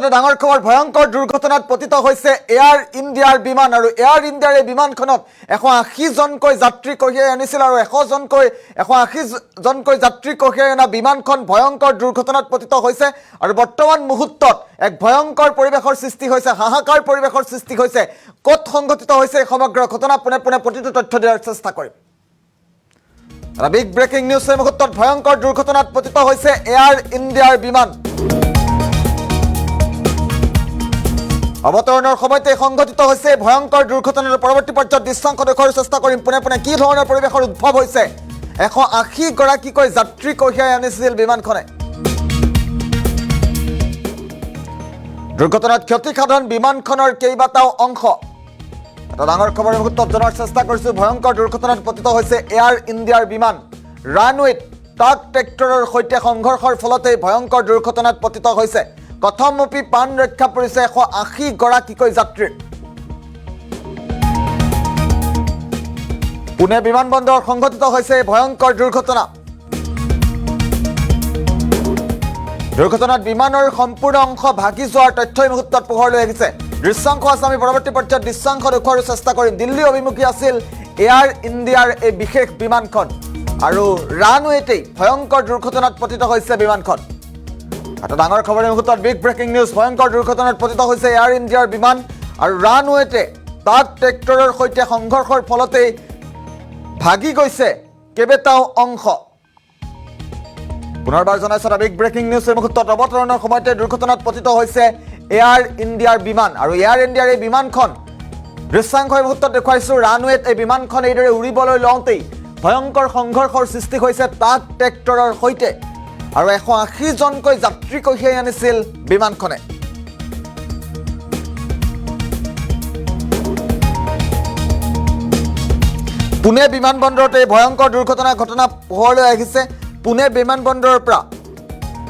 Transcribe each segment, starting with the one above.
এটা ডাঙৰ খবৰ ভয়ংকৰ দুৰ্ঘটনাত পতিত হৈছে এয়াৰ ইণ্ডিয়াৰ বিমান আৰু এয়াৰ ইণ্ডিয়াৰ এই বিমানখনত 180 জনকৈ যাত্ৰী কঢ়িয়াই আনিছিল আৰু 180 জনকৈ যাত্ৰী কঢ়িয়াই অনা বিমানখন ভয়ংকৰ দুৰ্ঘটনাত পতিত হৈছে আৰু বৰ্তমান মুহূৰ্তত এক ভয়ংকৰ পৰিৱেশৰ সৃষ্টি হৈছে হাহাকাৰ পৰিৱেশৰ সৃষ্টি হৈছে ক'ত সংঘটিত হৈছে সমগ্ৰ ঘটনা পুনে পুনে প্ৰতিটো তথ্য দিয়াৰ চেষ্টা কৰিম এটা বিগ ব্ৰেকিং নিউজ এই মুহূৰ্তত ভয়ংকৰ দুৰ্ঘটনাত পতিত হৈছে এয়াৰ ইণ্ডিয়াৰ বিমান অৱতৰণৰ সময়তে সংঘটিত হৈছে ভয়ংকৰ দুৰ্ঘটনাৰ পৰৱৰ্তী পৰ্যায়ত দৃশ্যাংশ দেখুৱাৰ চেষ্টা কৰিম পুনে পুনে কি ধৰণৰ পৰিৱেশৰ উদ্ভৱ হৈছে 180 গৰাকীকৈ যাত্ৰী কঢ়িয়াই আনিছিল বিমানখনে দুৰ্ঘটনাত ক্ষতিসাধন বিমানখনৰ কেইবাটাও অংশ এটা ডাঙৰ খবৰ মুহূৰ্তত জনাৰ চেষ্টা কৰিছো ভয়ংকৰ দুৰ্ঘটনাত পতিত হৈছে এয়াৰ ইণ্ডিয়াৰ বিমান ৰানৱেত ট্ৰাক ট্ৰেক্টৰৰ সৈতে সংঘৰ্ষৰ ফলতে ভয়ংকৰ দুৰ্ঘটনাত পতিত হৈছে কথমপি প্ৰাণ ৰক্ষা পৰিছে 180 গৰাকীকৈ যাত্ৰী পুনে বিমানবন্দৰ সংঘটিত হৈছে ভয়ংকৰ দুৰ্ঘটনাত বিমানৰ সম্পূৰ্ণ অংশ ভাগি যোৱাৰ তথ্যই মুহূৰ্তত পোহৰলৈ আহিছে দৃশ্যাংশ আছে আমি পৰৱৰ্তী পৰ্যায়ত দৃশ্যাংশ দেখুৱাৰ চেষ্টা কৰিম দিল্লী অভিমুখী আছিল এয়াৰ ইণ্ডিয়াৰ এই বিশেষ বিমানখন আৰু ৰানৱেতেই ভয়ংকৰ দুৰ্ঘটনাত পতিত হৈছে বিমানখন এটা ডাঙৰ খবৰ মুহূৰ্তত বিগ ব্ৰেকিং নিউজ ভয়ংকৰ দুৰ্ঘটনাত পতিত হৈছে এয়াৰ ইণ্ডিয়াৰ বিমান আৰু ৰানৱেতে ট্ৰাক ট্ৰেক্টৰৰ সৈতে সংঘৰ্ষৰ ফলতে ভাগি গৈছে কেইবাটাও অংশ পুনৰবাৰ জনাইছো এটা বিগ ব্ৰেকিং নিউজ এই মুহূৰ্তত অৱতৰণৰ সময়তে দুৰ্ঘটনাত পতিত হৈছে এয়াৰ ইণ্ডিয়াৰ বিমান আৰু এয়াৰ ইণ্ডিয়াৰ এই বিমানখন দৃশ্যাংশ এই মুহূৰ্তত দেখুৱাইছো ৰানৱেত এই বিমানখন এইদৰে উৰিবলৈ লওঁতেই ভয়ংকৰ সংঘৰ্ষৰ সৃষ্টি হৈছে ট্ৰাক ট্ৰেক্টৰৰ সৈতে আৰু 180 জনকৈ যাত্ৰী কঢ়িয়াই আনিছিল বিমানখনে পুনে বিমানবন্দৰতে ভয়ংকৰ দুৰ্ঘটনা ঘটনা পোহৰলৈ আহিছে পুনে বিমানবন্দৰৰ পৰা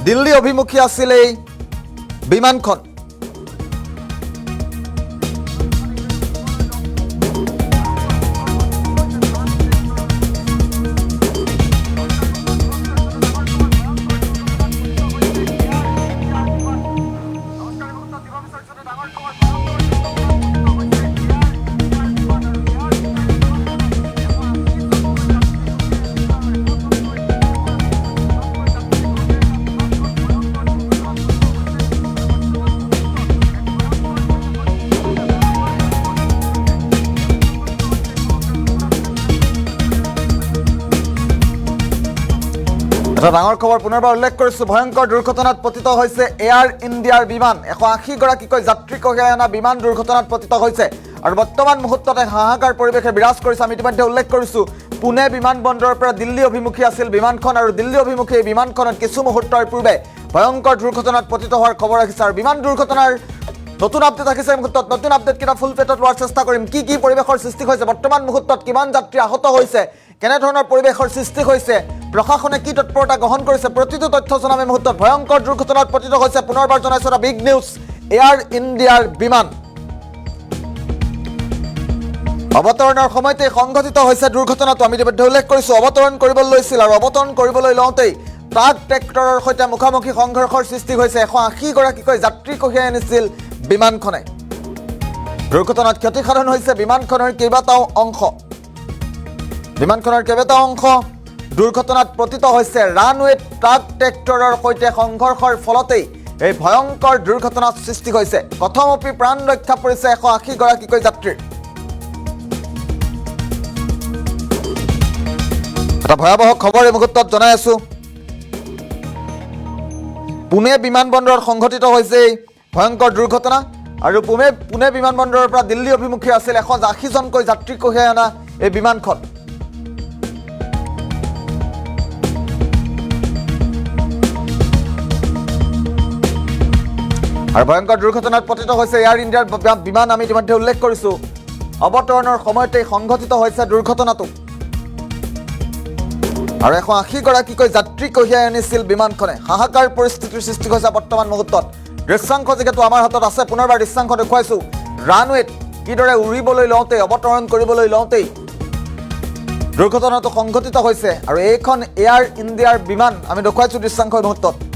দিল্লী অভিমুখী আছিল এই বিমানখন এটা ডাঙৰ খবৰ পুনৰবাৰ উল্লেখ কৰিছো ভয়ংকৰ দুৰ্ঘটনাত পতিত হৈছে এয়াৰ ইণ্ডিয়াৰ বিমান 180 গৰাকীকৈ যাত্ৰী কঢ়িয়াই অনা বিমান দুৰ্ঘটনাত পতিত হৈছে আৰু বৰ্তমান মুহূৰ্তত এক হাহাকাৰ পৰিৱেশে বিৰাজ কৰিছে আমি ইতিমধ্যে উল্লেখ কৰিছো পুনে বিমানবন্দৰৰ পৰা দিল্লী অভিমুখী আছিল বিমানখন আৰু দিল্লী অভিমুখী এই বিমানখনত কিছু মুহূৰ্তৰ পূৰ্বে ভয়ংকৰ দুৰ্ঘটনাত পতিত হোৱাৰ খবৰ আহিছে আৰু বিমান দুৰ্ঘটনাৰ নতুন আপডেট আহিছে মুহূৰ্তত নতুন আপডেট কিটা ফুল পেটত লোৱাৰ চেষ্টা কৰিম কি পৰিৱেশৰ সৃষ্টি হৈছে বৰ্তমান মুহূৰ্তত কিমান যাত্ৰী আহত হৈছে কেনে ধৰণৰ পৰিৱেশৰ সৃষ্টি হৈছে প্ৰশাসনে কি তৎপৰতা গ্ৰহণ কৰিছে প্ৰতিটো তথ্য জনামে মুহূৰ্তত ভয়ংকৰ দুৰ্ঘটনাত পতিত হৈছে পুনৰবাৰ জনাইছো এটা বিগ নিউজ এয়াৰ ইণ্ডিয়াৰ বিমান অৱতৰণৰ সময়তে সংঘটিত হৈছে দুৰ্ঘটনাটো আমি ইতিমধ্যে উল্লেখ কৰিছো অৱতৰণ কৰিবলৈ লৈছিল আৰু অৱতৰণ কৰিবলৈ লওঁতেই ট্ৰাক ট্ৰেক্টৰৰ সৈতে মুখামুখি সংঘৰ্ষৰ সৃষ্টি হৈছে 180 গৰাকীকৈ যাত্ৰী কঢ়িয়াই আনিছিল বিমানখনে দুৰ্ঘটনাত ক্ষতিসাধন হৈছে বিমানখনৰ কেইবাটাও অংশ দুৰ্ঘটনাত পতিত হৈছে ৰানৱেত ট্ৰাক ট্ৰেক্টৰৰ সৈতে সংঘৰ্ষৰ ফলতেই এই ভয়ংকৰ দুৰ্ঘটনাৰ সৃষ্টি হৈছে কথমপি প্ৰাণ ৰক্ষা পৰিছে 180 গৰাকীকৈ যাত্ৰীৰ এটা ভয়াৱহ খবৰ এই মুহূৰ্তত জনাই আছো পুনে বিমানবন্দৰত সংঘটিত হৈছে ভয়ংকৰ দুৰ্ঘটনা আৰু পুনে বিমানবন্দৰৰ পৰা দিল্লী অভিমুখী আছিল 180 জনকৈ যাত্ৰী কঢ়িয়াই অনা এই বিমানখন আৰু ভয়ংকৰ দুৰ্ঘটনাত পতিত হৈছে এয়াৰ ইণ্ডিয়াৰ বিমান আমি ইতিমধ্যে উল্লেখ কৰিছো অৱতৰণৰ সময়তে সংঘটিত হৈছে দুৰ্ঘটনাটো আৰু 180 গৰাকীকৈ যাত্ৰী কঢ়িয়াই আনিছিল বিমানখনে হাহাকাৰ পৰিস্থিতিৰ সৃষ্টি হৈছে বৰ্তমান মুহূৰ্তত দৃশ্যাংশ যেহেতু আমাৰ হাতত আছে পুনৰবাৰ দৃশ্যাংশ দেখুৱাইছো ৰানৱেত কিদৰে উৰিবলৈ লওঁতে অৱতৰণ কৰিবলৈ লওঁতেই দুৰ্ঘটনাটো সংঘটিত হৈছে আৰু এইখন এয়াৰ ইণ্ডিয়াৰ বিমান আমি দেখুৱাইছো দৃশ্যাংশ মুহূৰ্তত